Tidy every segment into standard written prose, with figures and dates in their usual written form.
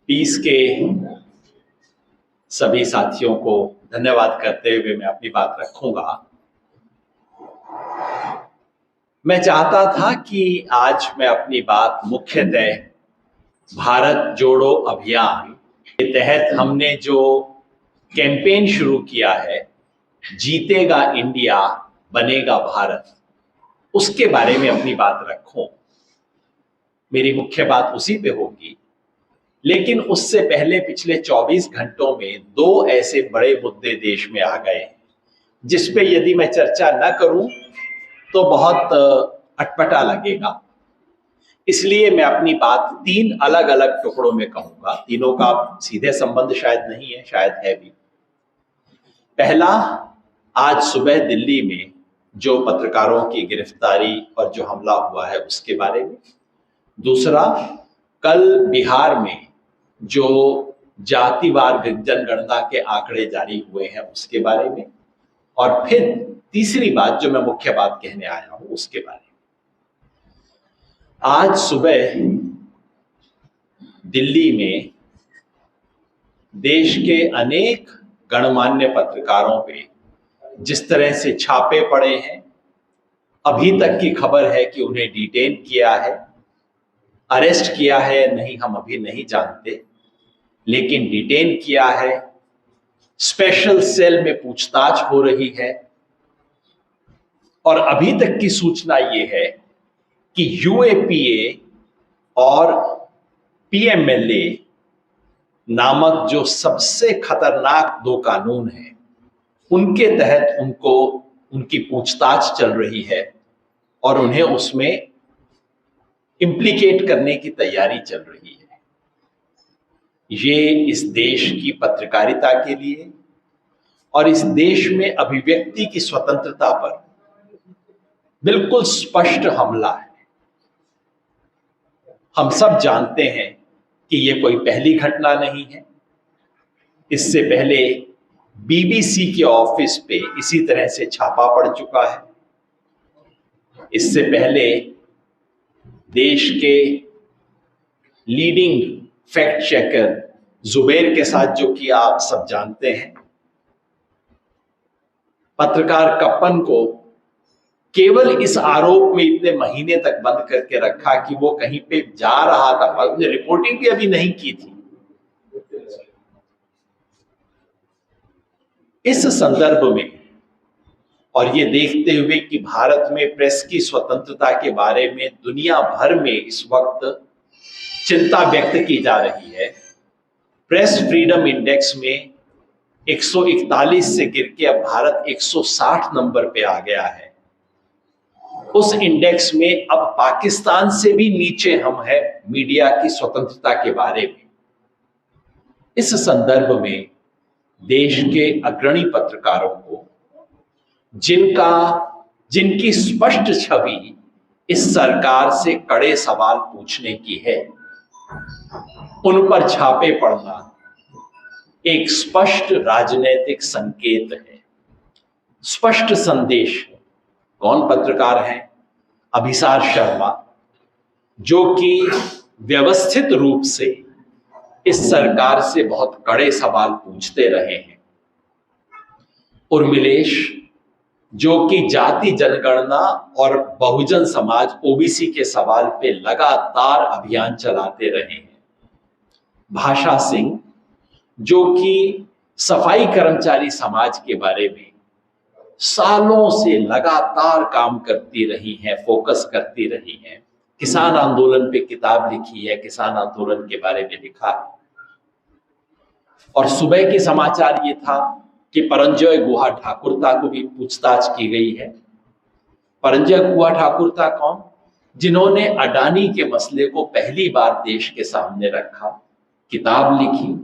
Piece के सभी साथियों को धन्यवाद करते हुए मैं अपनी बात रखूंगा। मैं चाहता था कि आज मैं अपनी बात मुख्यतः भारत जोड़ो अभियान के तहत हमने जो कैंपेन शुरू किया है, जीतेगा इंडिया बनेगा भारत, उसके बारे में अपनी बात रखूं। मेरी मुख्य बात उसी पे होगी, लेकिन उससे पहले पिछले 24 घंटों में दो ऐसे बड़े मुद्दे देश में आ गए जिस पे यदि मैं चर्चा न करूं तो बहुत अटपटा लगेगा। इसलिए मैं अपनी बात तीन अलग अलग टुकड़ों में कहूंगा। तीनों का सीधे संबंध शायद नहीं है, शायद है भी। पहला, आज सुबह दिल्ली में जो पत्रकारों की गिरफ्तारी और जो हमला हुआ है उसके बारे में। दूसरा, कल बिहार में जो जातिवार जनगणना के आंकड़े जारी हुए हैं उसके बारे में। और फिर तीसरी बात जो मैं मुख्य बात कहने आया हूं उसके बारे में। आज सुबह दिल्ली में देश के अनेक गणमान्य पत्रकारों पे जिस तरह से छापे पड़े हैं, अभी तक की खबर है कि उन्हें डिटेन किया है, अरेस्ट किया है नहीं हम अभी नहीं जानते, लेकिन डिटेन किया है। स्पेशल सेल में पूछताछ हो रही है और अभी तक की सूचना यह है कि यूएपीए और पीएमएलए नामक जो सबसे खतरनाक दो कानून हैं, उनके तहत उनको उनकी पूछताछ चल रही है और उन्हें उसमें इम्प्लीकेट करने की तैयारी चल रही है। ये इस देश की पत्रकारिता के लिए और इस देश में अभिव्यक्ति की स्वतंत्रता पर बिल्कुल स्पष्ट हमला है। हम सब जानते हैं कि ये कोई पहली घटना नहीं है। इससे पहले बीबीसी के ऑफिस पे इसी तरह से छापा पड़ चुका है। इससे पहले देश के लीडिंग फैक्ट चेकर जुबैर के साथ जो किया आप सब जानते हैं। पत्रकार कप्पन को केवल इस आरोप में इतने महीने तक बंद करके रखा कि वो कहीं पे जा रहा था, उसने रिपोर्टिंग भी अभी नहीं की थी। इस संदर्भ में और ये देखते हुए कि भारत में प्रेस की स्वतंत्रता के बारे में दुनिया भर में इस वक्त चिंता व्यक्त की जा रही है, प्रेस फ्रीडम इंडेक्स में 141 से गिर के अब भारत 160 नंबर पे आ गया है। उस इंडेक्स में अब पाकिस्तान से भी नीचे हम हैं मीडिया की स्वतंत्रता के बारे में। इस संदर्भ में देश के अग्रणी पत्रकारों को जिनकी स्पष्ट छवि इस सरकार से कड़े सवाल पूछने की है, उन पर छापे पड़ना एक स्पष्ट राजनीतिक संकेत है, स्पष्ट संदेश है। कौन पत्रकार हैं? अभिसार शर्मा, जो कि व्यवस्थित रूप से इस सरकार से बहुत कड़े सवाल पूछते रहे हैं। उर्मिलेश, जो कि जाति जनगणना और बहुजन समाज ओबीसी के सवाल पे लगातार अभियान चलाते रहे हैं। भाषा सिंह, जो कि सफाई कर्मचारी समाज के बारे में सालों से लगातार काम करती रही हैं, फोकस करती रही हैं। किसान आंदोलन पे किताब लिखी है, किसान आंदोलन के बारे में लिखा है। और सुबह के समाचार ये था कि परंजय गुहा ठाकुरता को भी पूछताछ की गई है। परंजय गुहा ठाकुरता कौन? जिन्होंने अडानी के मसले को पहली बार देश के सामने रखा, किताब लिखी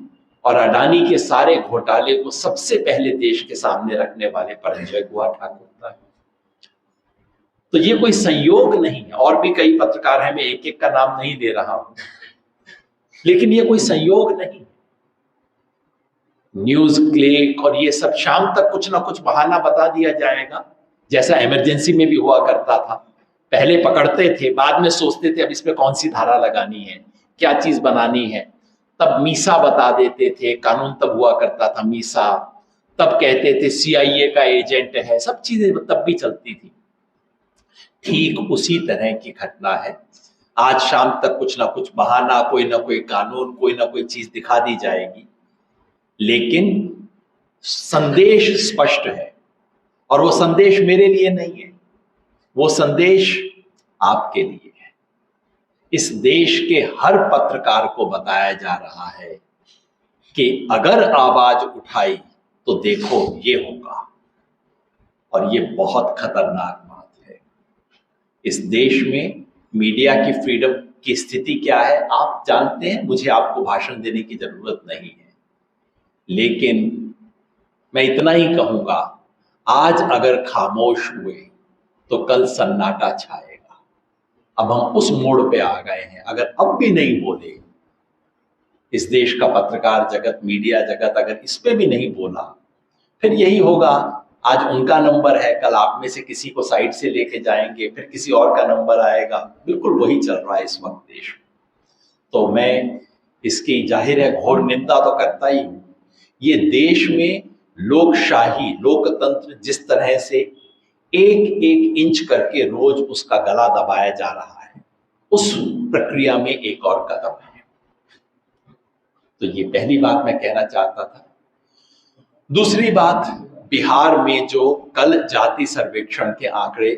और अडानी के सारे घोटाले को सबसे पहले देश के सामने रखने वाले परंजय गुहा ठाकुरता है। तो ये कोई संयोग नहीं है। और भी कई पत्रकार हैं, मैं एक एक का नाम नहीं दे रहा हूं, लेकिन ये कोई संयोग नहीं। न्यूज क्लिक और ये सब शाम तक कुछ ना कुछ बहाना बता दिया जाएगा, जैसा इमरजेंसी में भी हुआ करता था। पहले पकड़ते थे, बाद में सोचते थे अब इसमें कौन सी धारा लगानी है, क्या चीज बनानी है, तब मीसा बता देते थे, कानून तब हुआ करता था मीसा, तब कहते थे सीआईए का एजेंट है, सब चीजें तब भी चलती थी। ठीक उसी तरह की घटना है। आज शाम तक कुछ ना कुछ बहाना, कोई ना कोई कानून, कोई ना कोई चीज दिखा दी जाएगी, लेकिन संदेश स्पष्ट है। और वो संदेश मेरे लिए नहीं है, वो संदेश आपके लिए है। इस देश के हर पत्रकार को बताया जा रहा है कि अगर आवाज उठाई तो देखो ये होगा, और ये बहुत खतरनाक बात है। इस देश में मीडिया की फ्रीडम की स्थिति क्या है आप जानते हैं, मुझे आपको भाषण देने की जरूरत नहीं है। लेकिन मैं इतना ही कहूंगा, आज अगर खामोश हुए तो कल सन्नाटा छाएगा। अब हम उस मोड़ पे आ गए हैं। अगर अब भी नहीं बोले, इस देश का पत्रकार जगत, मीडिया जगत अगर इस पे भी नहीं बोला, फिर यही होगा। आज उनका नंबर है, कल आप में से किसी को साइड से लेके जाएंगे, फिर किसी और का नंबर आएगा। बिल्कुल वही चल रहा है इस वक्त देश में। तो मैं इसकी जाहिर है घोर निंदा तो करता ही हूं। ये देश में लोकशाही, लोकतंत्र जिस तरह से एक एक इंच करके रोज उसका गला दबाया जा रहा है, उस प्रक्रिया में एक और कदम है। तो ये पहली बात मैं कहना चाहता था। दूसरी बात, बिहार में जो कल जाति सर्वेक्षण के आंकड़े